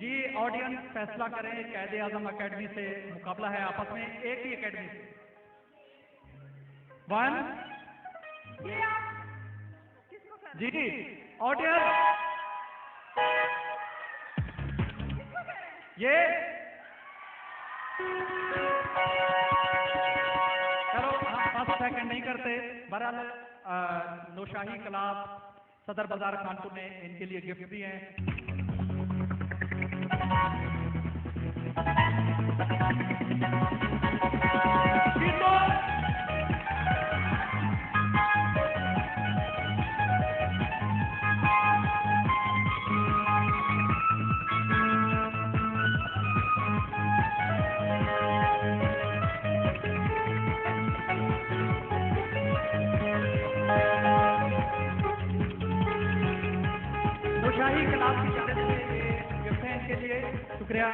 जी audience फैसला करें, कायदे आजम अकेडमी से मुकाबला है आपस में, एक ही अकेडमी से। 1 जी ऑडियंस, ये चलो हम 5 सेकंड नहीं करते। बहरहाल नौशाही क्लास सदर बाजार कानपुर ने इनके लिए गिफ्ट दिए हैं। नौशाही क्लास की जानिब से ये गिफ्ट है इनके लिए, शुक्रिया।